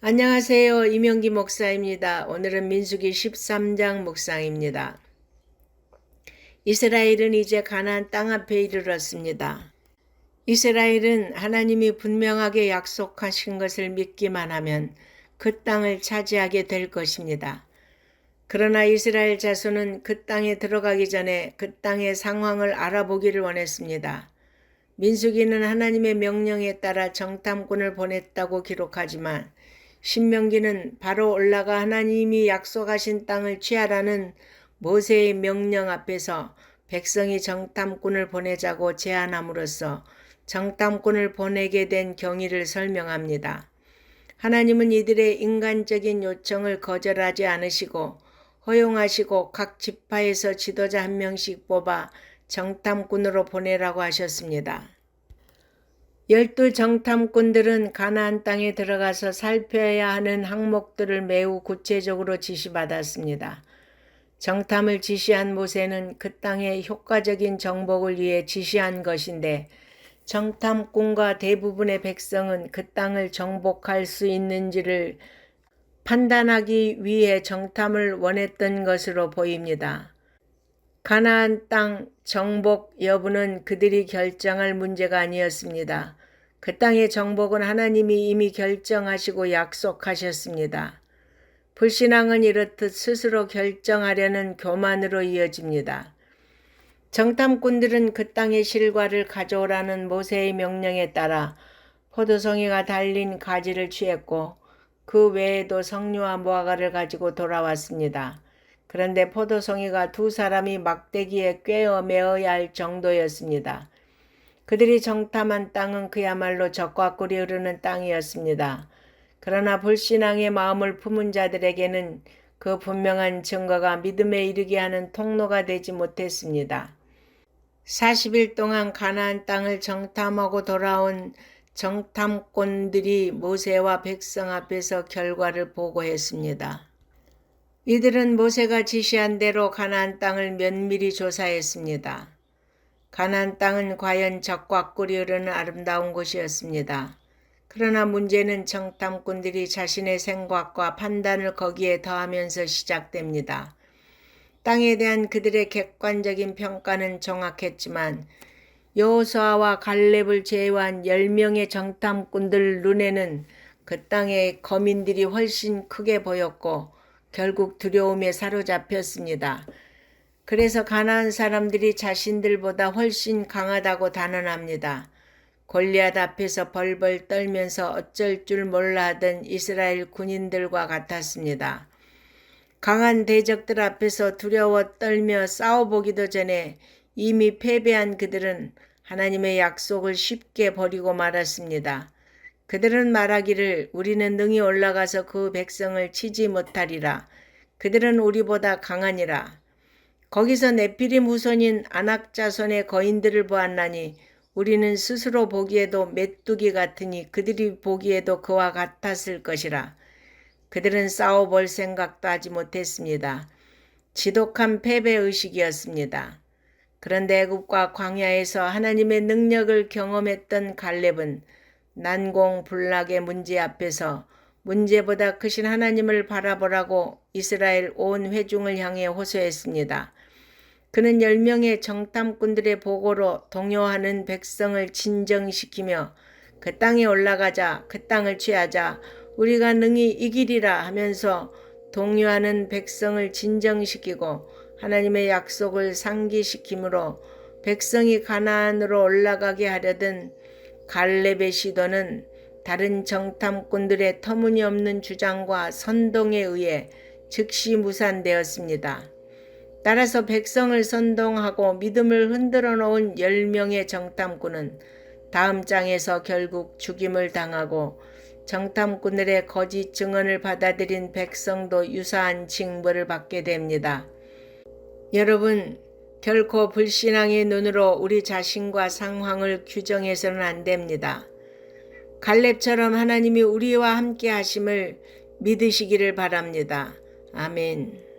안녕하세요. 이명기 목사입니다. 오늘은 민수기 13장 묵상입니다. 이스라엘은 이제 가나안 땅 앞에 이르렀습니다. 이스라엘은 하나님이 분명하게 약속하신 것을 믿기만 하면 그 땅을 차지하게 될 것입니다. 그러나 이스라엘 자손은 그 땅에 들어가기 전에 그 땅의 상황을 알아보기를 원했습니다. 민수기는 하나님의 명령에 따라 정탐꾼을 보냈다고 기록하지만 신명기는 바로 올라가 하나님이 약속하신 땅을 취하라는 모세의 명령 앞에서 백성이 정탐꾼을 보내자고 제안함으로써 정탐꾼을 보내게 된 경위를 설명합니다. 하나님은 이들의 인간적인 요청을 거절하지 않으시고 허용하시고 각 지파에서 지도자 한 명씩 뽑아 정탐꾼으로 보내라고 하셨습니다. 12 정탐꾼들은 가나안 땅에 들어가서 살펴야 하는 항목들을 매우 구체적으로 지시받았습니다. 정탐을 지시한 모세는 그 땅의 효과적인 정복을 위해 지시한 것인데 정탐꾼과 대부분의 백성은 그 땅을 정복할 수 있는지를 판단하기 위해 정탐을 원했던 것으로 보입니다. 가나안 땅 정복 여부는 그들이 결정할 문제가 아니었습니다. 그 땅의 정복은 하나님이 이미 결정하시고 약속하셨습니다. 불신앙은 이렇듯 스스로 결정하려는 교만으로 이어집니다. 정탐꾼들은 그 땅의 실과를 가져오라는 모세의 명령에 따라 포도송이가 달린 가지를 취했고 그 외에도 석류와 무화과를 가지고 돌아왔습니다. 그런데 포도송이가 두 사람이 막대기에 꿰어 메어야 할 정도였습니다. 그들이 정탐한 땅은 그야말로 적과 꿀이 흐르는 땅이었습니다. 그러나 불신앙의 마음을 품은 자들에게는 그 분명한 증거가 믿음에 이르게 하는 통로가 되지 못했습니다. 40일 동안 가나안 땅을 정탐하고 돌아온 정탐꾼들이 모세와 백성 앞에서 결과를 보고했습니다. 이들은 모세가 지시한 대로 가나안 땅을 면밀히 조사했습니다. 가나안 땅은 과연 적과 꿀이 흐르는 아름다운 곳이었습니다. 그러나 문제는 정탐꾼들이 자신의 생각과 판단을 거기에 더하면서 시작됩니다. 땅에 대한 그들의 객관적인 평가는 정확했지만 여호수아와 갈렙을 제외한 10명의 정탐꾼들 눈에는 그 땅의 거민들이 훨씬 크게 보였고 결국 두려움에 사로잡혔습니다. 그래서 가나안 사람들이 자신들보다 훨씬 강하다고 단언합니다. 골리앗 앞에서 벌벌 떨면서 어쩔 줄 몰라 하던 이스라엘 군인들과 같았습니다. 강한 대적들 앞에서 두려워 떨며 싸워보기도 전에 이미 패배한 그들은 하나님의 약속을 쉽게 버리고 말았습니다. 그들은 말하기를 우리는 능히 올라가서 그 백성을 치지 못하리라. 그들은 우리보다 강하니라. 거기서 네피림 후손인 아낙 자손의 거인들을 보았나니 우리는 스스로 보기에도 메뚜기 같으니 그들이 보기에도 그와 같았을 것이라. 그들은 싸워볼 생각도 하지 못했습니다. 지독한 패배의식이었습니다. 그런데 애굽과 광야에서 하나님의 능력을 경험했던 갈렙은 난공불락의 문제 앞에서 문제보다 크신 하나님을 바라보라고 이스라엘 온 회중을 향해 호소했습니다. 그는 10명의 정탐꾼들의 보고로 동요하는 백성을 진정시키며 그 땅에 올라가자, 그 땅을 취하자, 우리가 능히 이기리라 하면서 동요하는 백성을 진정시키고 하나님의 약속을 상기시키므로 백성이 가나안으로 올라가게 하려던 갈렙의 시도는 다른 정탐꾼들의 터무니없는 주장과 선동에 의해 즉시 무산되었습니다. 따라서 백성을 선동하고 믿음을 흔들어 놓은 10명의 정탐꾼은 다음 장에서 결국 죽임을 당하고 정탐꾼들의 거짓 증언을 받아들인 백성도 유사한 징벌을 받게 됩니다. 여러분, 결코 불신앙의 눈으로 우리 자신과 상황을 규정해서는 안 됩니다. 갈렙처럼 하나님이 우리와 함께 하심을 믿으시기를 바랍니다. 아멘.